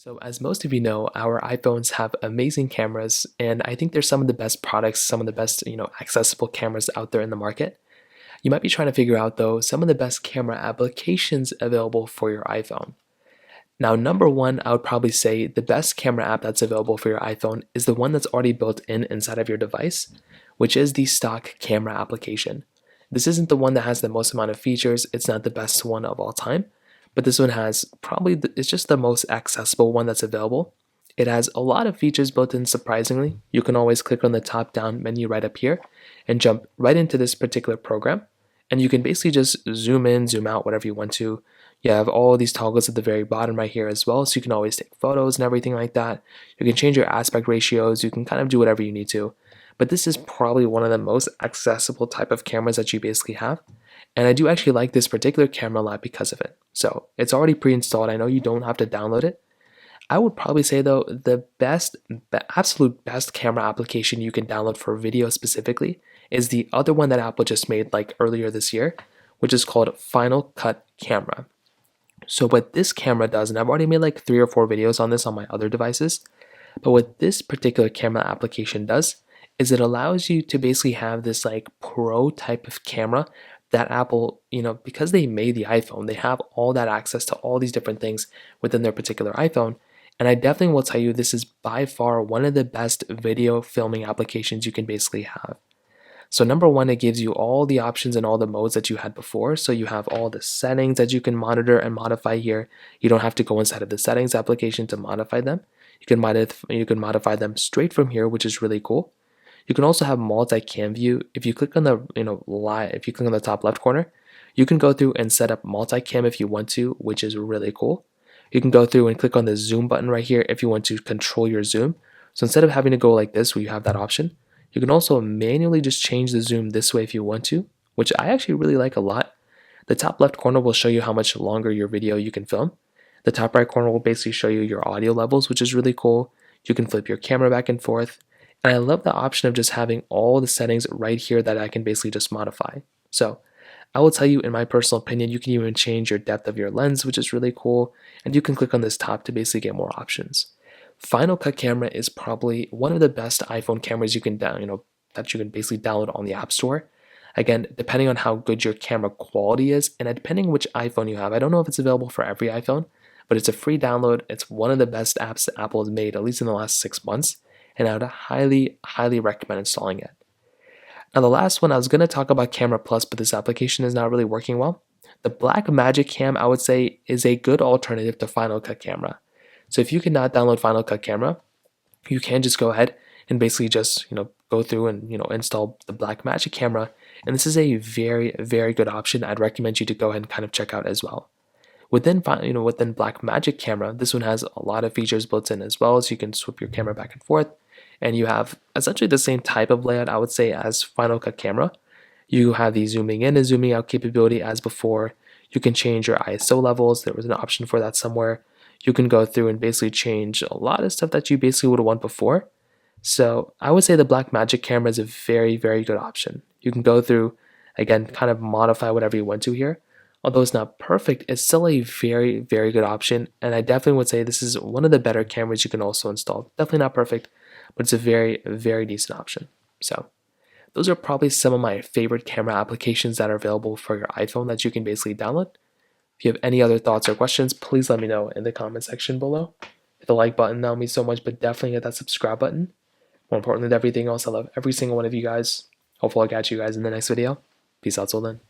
So as most of you know, our iPhones have amazing cameras, and I think they're some of the best products, some of the best, accessible cameras out there in the market. You might be trying to figure out though some of the best camera applications available for your iPhone. Now, number one, I would probably say the best camera app that's available for your iPhone is the one that's already built in inside of your device, which is the stock camera application. This isn't the one that has the most amount of features, it's not the best one of all time, but this one has it's just the most accessible one that's available. It has a lot of features built in surprisingly. You can always click on the top down menu right up here and jump right into this particular program. And you can basically just zoom in, zoom out, whatever you want to. You have all these toggles at the very bottom right here as well, so you can always take photos and everything like that. You can change your aspect ratios, you can kind of do whatever you need to. But this is probably one of the most accessible type of cameras that you basically have. And I do actually like this particular camera a lot because of it. So it's already pre-installed. I know you don't have to download it. I would probably say though, the absolute best camera application you can download for video specifically is the other one that Apple just made like earlier this year, which is called Final Cut Camera. So what this camera does, and I've already made like 3 or 4 videos on this on my other devices, but what this particular camera application does is it allows you to basically have this like pro type of camera that Apple, because they made the iPhone, they have all that access to all these different things within their particular iPhone. And I definitely will tell you this is by far one of the best video filming applications you can basically have. So number one, it gives you all the options and all the modes that you had before. So you have all the settings that you can monitor and modify here. You don't have to go inside of the settings application to modify them. You can modify them straight from here, which is really cool. You can also have multi-cam view. If you click on the if you click on the top left corner, you can go through and set up multi-cam if you want to, which is really cool. You can go through and click on the zoom button right here if you want to control your zoom. So instead of having to go like this where you have that option, you can also manually just change the zoom this way if you want to, which I actually really like a lot. The top left corner will show you how much longer your video you can film. The top right corner will basically show you your audio levels, which is really cool. You can flip your camera back and forth. And I love the option of just having all the settings right here that I can basically just modify. So I will tell you, in my personal opinion, you can even change your depth of your lens, which is really cool. And you can click on this top to basically get more options. Final Cut Camera is probably one of the best iPhone cameras you can that you can basically download on the App Store. Again, depending on how good your camera quality is, and depending which iPhone you have, I don't know if it's available for every iPhone, but it's a free download. It's one of the best apps that Apple has made, at least in the last 6 months, and I would highly, highly recommend installing it. Now, the last one, I was going to talk about Camera Plus, but this application is not really working well. The Blackmagic Cam, I would say, is a good alternative to Final Cut Camera. So if you cannot download Final Cut Camera, you can just go ahead and basically just go through and install the Blackmagic Camera, and this is a very, very good option. I'd recommend you to go ahead and kind of check out as well. Within Blackmagic Camera, this one has a lot of features built in as well, so you can swip your camera back and forth, and you have essentially the same type of layout, I would say, as Final Cut Camera. You have the zooming in and zooming out capability as before. You can change your ISO levels. There was an option for that somewhere. You can go through and basically change a lot of stuff that you basically would have want before. So I would say the Blackmagic Camera is a very, very good option. You can go through, again, kind of modify whatever you want to here. Although it's not perfect, it's still a very, very good option. And I definitely would say this is one of the better cameras you can also install. Definitely not perfect, but it's a very, very decent option. So those are probably some of my favorite camera applications that are available for your iPhone that you can basically download. If you have any other thoughts or questions, please let me know in the comment section below. Hit the like button, that would mean so much, but definitely hit that subscribe button. More importantly than everything else, I love every single one of you guys. Hopefully I'll catch you guys in the next video. Peace out till then.